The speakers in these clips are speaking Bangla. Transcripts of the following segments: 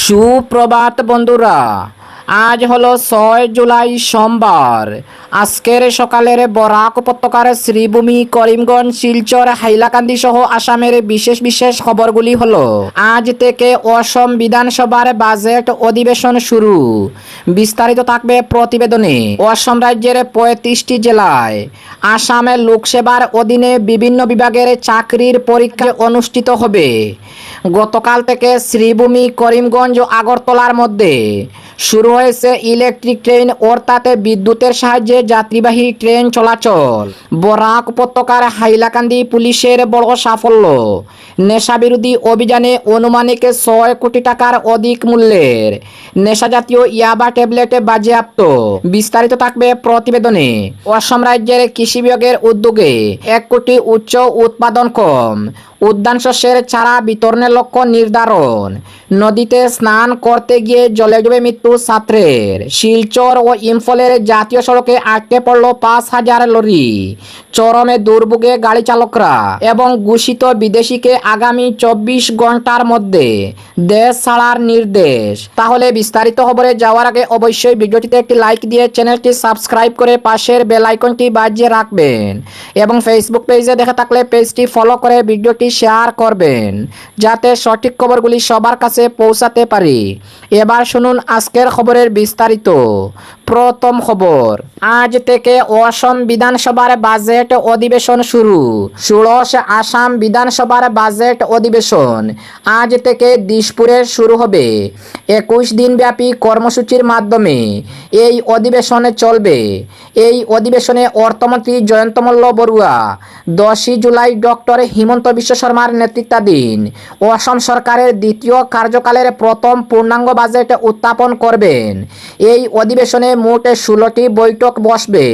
সুপ্রভাত বন্ধুরা, আজ হলো 6 জুলাই সোমবার। আজকের সকালের বরাক উপত্যকার শ্রীভূমি, করিমগঞ্জ, শিলচর, হাইলাকান্দি সহ আসামের বিশেষ বিশেষ খবরগুলি হলো। আজ থেকে অসম বিধানসভার বাজেট অধিবেশন শুরু। বিস্তারিত থাকবে প্রতিবেদনে। অসম রাজ্যের 35টি জেলায় আসামের লোকসেবার অধীনে বিভিন্ন বিভাগের চাকরির পরীক্ষা অনুষ্ঠিত হবে। গতকাল থেকে শ্রীভূমি, করিমগঞ্জ ও আগরতলার মধ্যে শুরু হয়েছে ইলেকট্রিক ট্রেন, অর্থাৎ বিদ্যুতের সাহায্যে যাত্রীবাহী ট্রেন চলাচল। বরাক উপত্যকার হাইলাকান্দি পুলিশের বড় সাফল্য। নেশাবিরোধী অভিযানে আনুমানিক 6 কোটি টাকার অধিক মূল্যের নেশাজাতীয় ইয়াবা ট্যাবলেট বাজেয়াপ্ত। বিস্তারিত থাকবে প্রতিবেদনে। অসম রাজ্যের কৃষি বিভাগের উদ্যোগে 1 কোটি উচ্চ উৎপাদনক্ষম উদ্যান শস্যের চারা বিতরণের লক্ষ্য নির্ধারণ। নদীতে স্নান করতে গিয়ে জলে ডুবে মৃত্যু ছাত্রের। শিলচর ও ইম্ফলের জাতীয় সড়কে আটকে পড়ল 5,000 লরি। চরমে দুর্ভোগে গাড়ি চালকরা এবং ঘোষিত বিদেশিকে আগামী 24 ঘন্টার মধ্যে দেশ ছাড়ার নির্দেশ। তাহলে বিস্তারিত খবরে যাওয়ার আগে অবশ্যই ভিডিওটিতে একটি লাইক দিয়ে চ্যানেলটি সাবস্ক্রাইব করে পাশের বেল আইকনটি বাজিয়ে রাখবেন এবং ফেসবুক পেজে দেখে থাকলে পেজটি ফলো করে ভিডিওটি শেয়ার করবেন, যাতে সঠিক খবরগুলি সবার কাছে পৌঁছাতে পারি। এবার শুনুন আজকের খবরের বিস্তারিত। প্রথম খবর, আজ থেকে অসম বিধানসভার বাজেট অধিবেশন শুরু। ষোড়শ আসাম বিধানসভার বাজেট অধিবেশন আজ থেকে দিশপুরে শুরু হবে। 21 দিনব্যাপী কর্মসূচির মাধ্যমে এই অধিবেশনে চলবে। এই অধিবেশনে অর্থমন্ত্রী জয়ন্ত মল্ল বড়ুয়া 10 জুলাই ডক্টর হিমন্ত বিশ্ব শর্মার নেতৃত্বাধীন অসম সরকারের দ্বিতীয় কার্যকালের প্রথম পূর্ণাঙ্গ বাজেট উত্থাপন করবেন। এই অধিবেশনে মোট 16টি বৈঠক বসবে।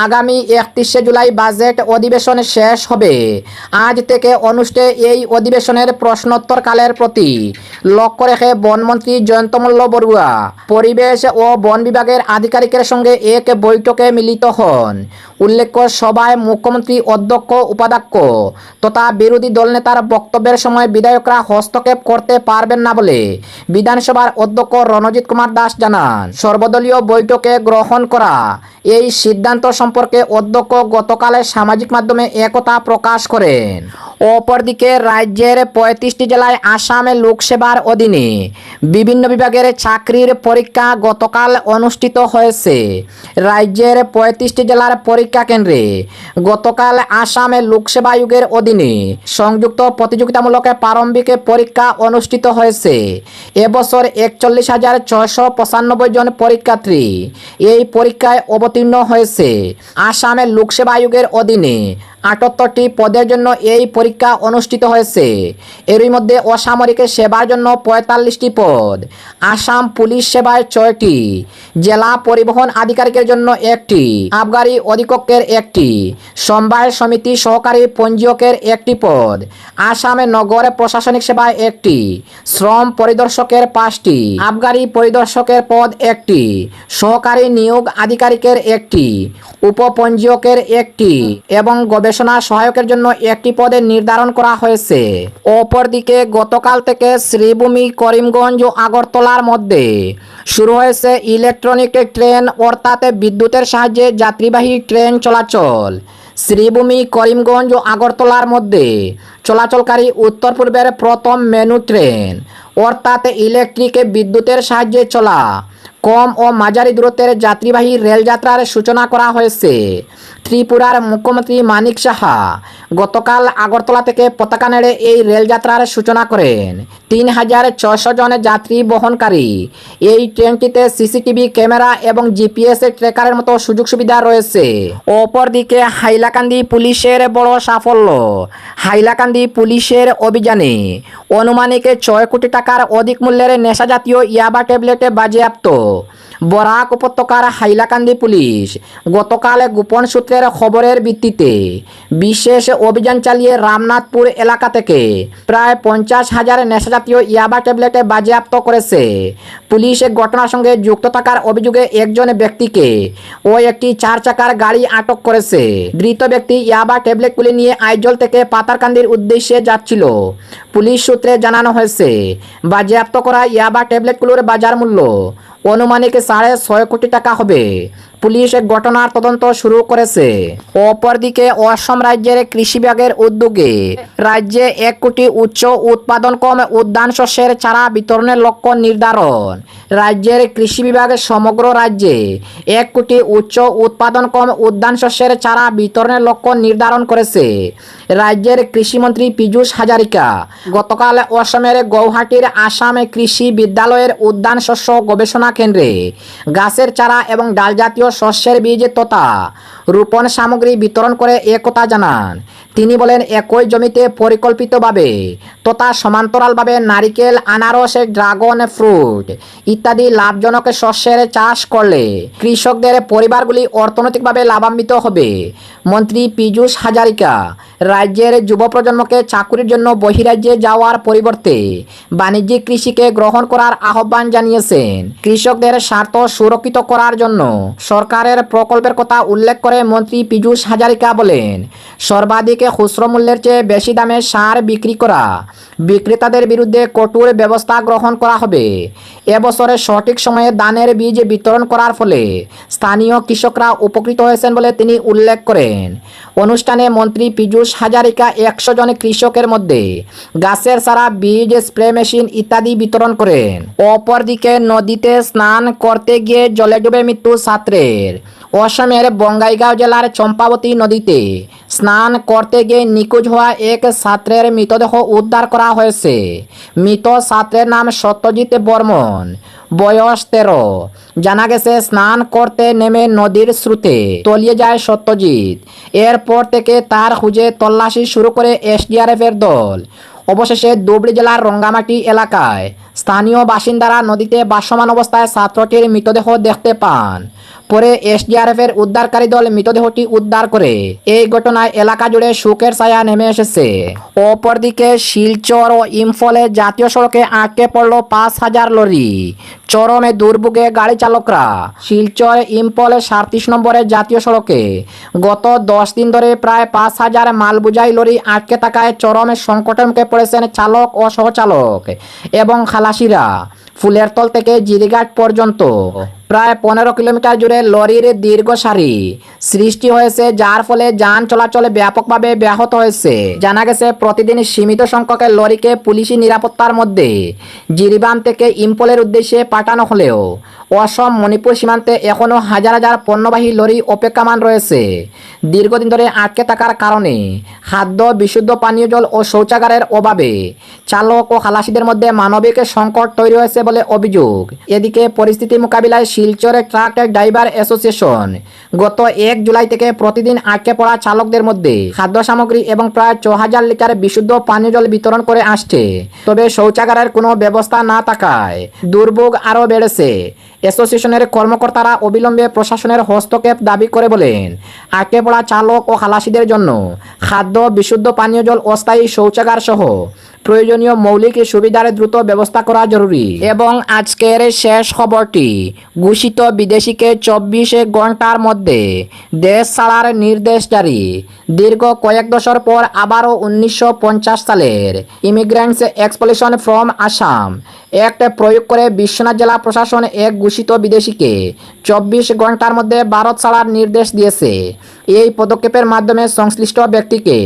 আগামী 31 জুলাই বাজেট অধিবেশন শেষ হবে। আজ থেকে অনুষ্ঠিত এই অধিবেশনের প্রশ্নোত্তরকালের প্রতি লক্ষ্য রেখে বনমন্ত্রী জয়ন্ত মল্ল বড়ুয়া পরিবেশ ও বন বিভাগের আধিকারিকের সঙ্গে এক বৈঠকে মিলিত হন। উল্লেখ্য, সভায় মুখ্যমন্ত্রী, অধ্যক্ষ, উপাধ্যক্ষ তথা বিরোধী দলনেতার বক্তব্যের সময় বিধায়করা হস্তক্ষেপ করতে পারবেন না বলে বিধানসভার অধ্যক্ষ রণজিৎ কুমার দাস জানান। সর্বদলীয় বৈঠকে গ্রহণ করা এই সিদ্ধান্ত সম্পর্কে অধ্যক্ষ গতকাল সামাজিক মাধ্যমে একথা প্রকাশ করেন। অপরদিকে রাজ্যের 35টি জেলায় আসামের লোকসেবার অধীনে বিভিন্ন বিভাগের চাকরির পরীক্ষা গতকাল অনুষ্ঠিত হয়েছে। রাজ্যের 35টি জেলার পরীক্ষা কেন্দ্রে গতকাল আসামের লোকসেবা আয়োগের অধীনে সংযুক্ত প্রতিযোগিতামূলক প্রারম্ভিক পরীক্ষা অনুষ্ঠিত হয়েছে। এবছর 41,695 জন পরীক্ষার্থী এই পরীক্ষায় অবতীর্ণ হয়েছে। আসামের লোকসেবা আয়োগের অধীনে 78টি পদের জন্য এই পরীক্ষা অনুষ্ঠিত হয়েছে। এরই মধ্যে অসামরিক সেবার জন্য 45টি পদ, আসাম পুলিশ সেবায় 6টি, জেলা পরিবহন আধিকারিকের জন্য 1টি, আবগারি অধীক্ষকের 1টি, সমবায় সমিতি সহকারী পঞ্জীয়কের 1টি পদ, আসামে নগর প্রশাসনিক সেবায় 1টি, শ্রম পরিদর্শকের 5টি, আবগারি পরিদর্শকের পদ 1টি, সহকারী নিয়োগ আধিকারিকের 1টি, উপপঞ্জীয়কের 1টি এবং গবেষণা সহায়কের জন্য 1টি পদে নির্ধারণ করা হয়েছে। অপরদিকে গতকাল থেকে শ্রীভূমি, করিমগঞ্জ ও আগরতলার মধ্যে শুরু হয়েছে ইলেকট্রনিক ট্রেন, অর্থাৎ বিদ্যুতের সাহায্যে যাত্রীবাহী ট্রেন চলাচল। শ্রীভূমি, করিমগঞ্জ ও আগরতলার মধ্যে চলাচলকারী উত্তর পূর্বের প্রথম মেনু ট্রেন, অর্থাৎ ইলেকট্রিক বিদ্যুতের সাহায্যে চলা কম ও মাঝারি দূরত্বের যাত্রীবাহী রেলযাত্রার সূচনা করা হয়েছে। ত্রিপুরার মুখ্যমন্ত্রী মানিক সাহা গতকাল আগরতলা থেকে পতাকা নেড়ে এই রেলযাত্রার সূচনা করেন। 3,600 জন যাত্রী বহনকারী এই ট্রেনটিতে সিসিটিভি ক্যামেরা এবং জিপিএস ট্র্যাকারের মতো সুযোগ সুবিধা রয়েছে। অপরদিকে হাইলাকান্দি পুলিশের বড় সাফল্য। হাইলাকান্দি পুলিশের অভিযানে আনুমানিক 6 কোটি টাকার অধিক মূল্যের নেশাজাতীয় ইয়াবা ট্যাবলেট বাজেয়াপ্ত। বরাক উপত্যকার হাইলাকান্দি পুলিশ গতকাল গোপন সূত্রের খবরের ভিত্তিতে বিশেষ অভিযান চালিয়ে রামনাথপুর এলাকা থেকে প্রায় 50,000 নেশাজাতীয় ইয়াবা ট্যাবলেট বাজেয়াপ্ত করেছে। পুলিশ ঘটনার সঙ্গে যুক্ত থাকার অভিযোগে একজন ব্যক্তিকে ও একটি 4 চাকার গাড়ি আটক করেছে। ধৃত ব্যক্তি ইয়াবা ট্যাবলেটগুলি নিয়ে আইজল থেকে পাতারকান্দির উদ্দেশ্যে যাচ্ছিল। পুলিশ সূত্রে জানানো হয়েছে, বাজেয়াপ্ত করা ইয়াবা ট্যাবলেটগুলোর বাজার মূল্য অনুমানিক 6.5 কোটি টাকা হবে। পুলিশ ঘটনার তদন্ত শুরু করেছে। অপরদিকে অসম রাজ্যের কৃষি বিভাগের উদ্যোগে রাজ্যে 1 কোটি উচ্চ উৎপাদনক্ষম উদ্যান শস্যের চারা বিতরণের লক্ষ্য নির্ধারণ। রাজ্যের কৃষি বিভাগ সমগ্র রাজ্যে 1 কোটি উচ্চ উৎপাদনক্ষম উদ্যান শস্যের চারা বিতরণের লক্ষ্য নির্ধারণ করেছে। রাজ্যের কৃষিমন্ত্রী পীযূষ হাজারিকা গতকাল অসমের গৌহাটির আসাম কৃষি বিদ্যালয়ের উদ্যান শস্য গবেষণা কেন্দ্রে গাছের চারা এবং ডাল জাতীয় শস্যের বীজ তথা রোপণ সামগ্রী বিতরণ করে একথা জানান। তিনি বলেন, একই জমিতে পরিকল্পিতভাবে তথা সমান্তরালভাবে নারিকেল, আনারস, ড্রাগন ফ্রুট ইত্যাদি লাভজনক শস্যের চাষ করলে কৃষকদের পরিবারগুলি অর্থনৈতিকভাবে লাভান্বিত হবে। মন্ত্রী পীযূষ হাজারিকা রাজ্যের যুব প্রজন্মকে চাকুরির জন্য বহিরাজ্যে যাওয়ার পরিবর্তে বাণিজ্যিক কৃষিকে গ্রহণ করার আহ্বান জানিয়েছেন। কৃষকদের স্বার্থ সুরক্ষিত করার জন্য সরকারের প্রকল্পের কথা উল্লেখ করে মন্ত্রী পীযূষ হাজারিকা বলেন, সর্বাধিক খুচরো মূল্যের চেয়ে বেশি দামে সার বিক্রি করা বিক্রেতাদের বিরুদ্ধে কঠোর ব্যবস্থা গ্রহণ করা হবে। এবছরে সঠিক সময়ে ধানের বীজ বিতরণ করার ফলে স্থানীয় কৃষকরা উপকৃত হয়েছেন বলে তিনি উল্লেখ করেন। অনুষ্ঠানে মন্ত্রী পীযূষ হাজারিকা 100 জন কৃষকের মধ্যে গাছের চারা, বীজ, স্প্রে মেশিন ইত্যাদি বিতরণ করেন। অপরদিকে নদীতে স্নান করতে গিয়ে জলে ডুবে মৃত্যু ছাত্রের। অসমের বঙ্গাইগাঁও জেলার চম্পাবতী নদীতে স্নান করতে গিয়ে নিখোঁজ হওয়া এক ছাত্রের মৃতদেহ উদ্ধার করা হয়েছে। মৃত ছাত্রের নাম সত্যজিৎ বর্মন, বয়স 13। জানা গেছে, স্নান করতে নেমে নদীর স্রোতে তলিয়ে যায় সত্যজিৎ। এরপর থেকে তার খুঁজে তল্লাশি শুরু করে এসডিআরএফের দল। অবশেষে ধুবড়ী জেলার রঙ্গামাটি এলাকায় স্থানীয় বাসিন্দারা নদীতে ভাসমান অবস্থায় ছাত্রটির মৃতদেহ দেখতে পান। পরে এসডিআরএফের উদ্ধারকারী দল মৃতদেহটি উদ্ধার করে। এই ঘটনায় এলাকা জুড়ে শোকের ছায়া নেমে এসেছে। অপরদিকে শিলচর ও ইম্ফলে জাতীয় সড়কে আটকে পড়ল 5,000 লরি। চরমে দুর্ভোগে গাড়ি চালকরা। শিলচর ইম্ফল 37 নম্বরের জাতীয় সড়কে গত 10 দিন ধরে প্রায় 5,000 মালবোঝাই লরি আটকে থাকায় চরমে সংকটের মুখে পড়েছেন চালক ও সহচালক এবং খালাসিরা। ফুলেরতল থেকে জিরিঘাট পর্যন্ত প্রায় 15 কিলোমিটার জুড়ে লরির দীর্ঘ সারি সৃষ্টি হয়েছে, যার ফলে যান চলাচল ব্যাপকভাবে ব্যাহত হয়েছে। জানা গেছে, প্রতিদিন সীমিত সংখ্যক লরিকে পুলিশি নিরাপত্তার মধ্যে জিরিবাম থেকে ইম্ফলের উদ্দেশ্যে পাঠানো হলেও অসম মণিপুর সীমান্তে এখনও হাজার হাজার পণ্যবাহী লরি অপেক্ষমান রয়েছে। দীর্ঘদিন ধরে আটকে থাকার কারণে খাদ্য, বিশুদ্ধ পানীয় জল ও শৌচাগারের অভাবে চালক ও খালাসিদের মধ্যে মানবিক সংকট তৈরি হয়েছে বলে অভিযোগ। এদিকে পরিস্থিতি মোকাবিলায় শিলচরের ট্রাক ড্রাইভার অ্যাসোসিয়েশন গত 1 জুলাই থেকে প্রতিদিন আটকে পড়া চালকদের মধ্যে খাদ্য সামগ্রী এবং প্রায় 4,000 লিটার বিশুদ্ধ পানীয় জল বিতরণ করে আসছে। তবে শৌচাগারের কোনো ব্যবস্থা না থাকায় দুর্ভোগ আরও বেড়েছে। অ্যাসোসিয়েশনের কর্মকর্তারা অবিলম্বে প্রশাসনের হস্তক্ষেপ দাবি করে বলেন, আটকে পড়া চালক ও খালাসিদের জন্য খাদ্য, বিশুদ্ধ পানীয় জল, অস্থায়ী শৌচাগার সহ প্রয়োজনীয় মৌলিক সুবিধার দ্রুত ব্যবস্থা করা জরুরি। এবং আজকের শেষ খবরটি, ঘোষিত বিদেশিকে 24 ঘন্টার মধ্যে দেশ ছাড়ার নির্দেশ জারি। দীর্ঘ কয়েক দশক পর আবারও 1950 সালের ইমিগ্রেন্টস এক্সপলিশন ফ্রম আসাম অ্যাক্ট প্রয়োগ করে বিশ্বনাথ জেলা প্রশাসন এক ঘোষিত বিদেশিকে 24 ঘন্টার মধ্যে ভারত ছাড়ার নির্দেশ দিয়েছে। এই পদক্ষেপের মাধ্যমে সংশ্লিষ্ট ব্যক্তিকে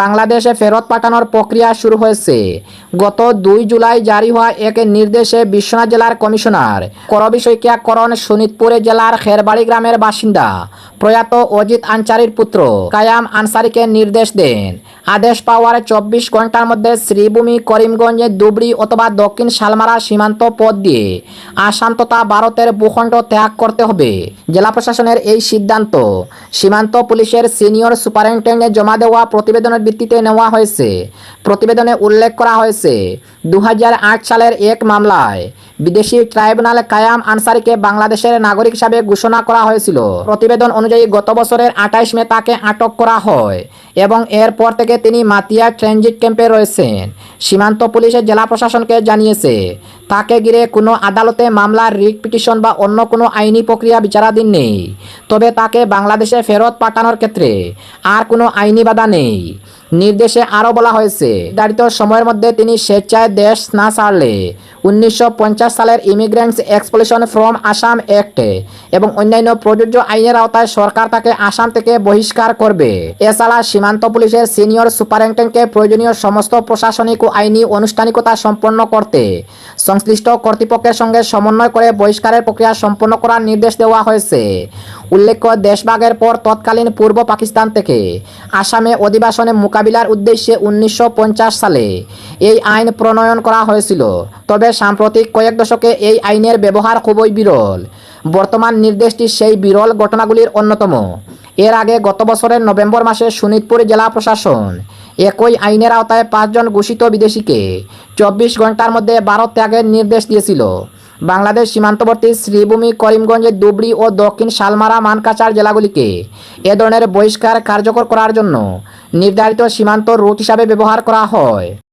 বাংলাদেশে ফেরত পাঠানোর প্রক্রিয়া শুরু হয়েছে। গত 2 জুলাই জারি হওয়া এক নির্দেশে বিশ্বনাথ জেলার কমিশনার করবী শইকীয়া করণ শোনিতপুর জেলার খেরবাড়ি গ্রামের বাসিন্দা প্রয়াত অজিত আনসারির পুত্র কায়াম আনসারিকে নির্দেশ দেন। আদেশ পাওয়ার 24 ঘন্টার মধ্যে শ্রীভূমি, করিমগঞ্জ, ধুবড়ী অথবা দক্ষিণ শালমারি শালমারা সীমান্ত পথ দিয়ে আসাম তথা ভারতের ভূখণ্ড ত্যাগ করতে হবে। জেলা প্রশাসনের এই সিদ্ধান্ত সীমান্ত পুলিশের সিনিয়র সুপারিনটেন্ডেন্টে জমা দেওয়া প্রতিবেদনের ভিত্তিতে নেওয়া হয়েছে। প্রতিবেদনে উল্লেখ করা হয়েছে 2008 সালের এক মামলায় বিদেশি ট্রাইব্যুনাল কায়াম আনসারিকে বাংলাদেশের নাগরিক হিসাবে ঘোষণা করা হয়েছিল। প্রতিবেদন অনুযায়ী গত বছরের 28 মে তাকে আটক করা হয় এবং এরপর থেকে তিনি মাতিয়া ট্রানজিট ক্যাম্পে রয়েছেন। সীমান্ত পুলিশের জেলা প্রশাসনকে জানিয়েছে তাকে ঘিরে কোনো আদালতে মামলার রিট পিটিশন বা অন্য কোনো আইনি প্রক্রিয়া বিচারাধীন নেই, তবে তাকে বাংলাদেশে ফেরত পাঠানোর ক্ষেত্রে আর কোনো আইনি বাধা নেই। নির্দেশে আরও বলা হয়েছে নির্ধারিত সময়ের মধ্যে তিনি স্বেচ্ছায় দেশ না ছাড়লে 1950 সালের ইমিগ্রেন্টস এক্সপলিউশন ফ্রম আসাম অ্যাক্ট এবং অন্যান্য প্রযোজ্য আইনের আওতায় সরকার তাকে আসাম থেকে বহিষ্কার করবে। এছাড়া সীমান্ত পুলিশের সিনিয়র সুপারিনটেন্ডেন্টকে প্রয়োজনীয় সমস্ত প্রশাসনিক ও আইনি আনুষ্ঠানিকতা সম্পন্ন করতে সংশ্লিষ্ট কর্তৃপক্ষের সঙ্গে সমন্বয় করে বহিষ্কারের প্রক্রিয়া সম্পন্ন করার নির্দেশ দেওয়া হয়েছে। উল্লেখ্য, দেশভাগের পর তৎকালীন পূর্ব পাকিস্তান থেকে আসামে অধিবাসনে মোকাবিলার উদ্দেশ্যে 1950 সালে এই আইন প্রণয়ন করা হয়েছিল, তবে সাম্প্রতিক কয়েক দশকে এই আইনের ব্যবহার খুবই বিরল। বর্তমান নির্দেশটি সেই বিরল ঘটনাগুলির অন্যতম। এর আগে গত বছরের নভেম্বর মাসে শোনিতপুর জেলা প্রশাসন একই আইনের আওতায় 5 জন ঘোষিত বিদেশিকে 24 ঘন্টার মধ্যে ভারত ত্যাগের নির্দেশ দিয়েছিল। বাংলাদেশ সীমান্তবর্তী শ্রীভূমি, করিমগঞ্জ, ধুবড়ী ও দক্ষিণ শালমারা, মানকাছাড় জেলাগুলিকে এ ধরনের বহিষ্কার কার্যকর করার জন্য নির্ধারিত সীমান্ত রুট হিসাবে ব্যবহার করা হয়।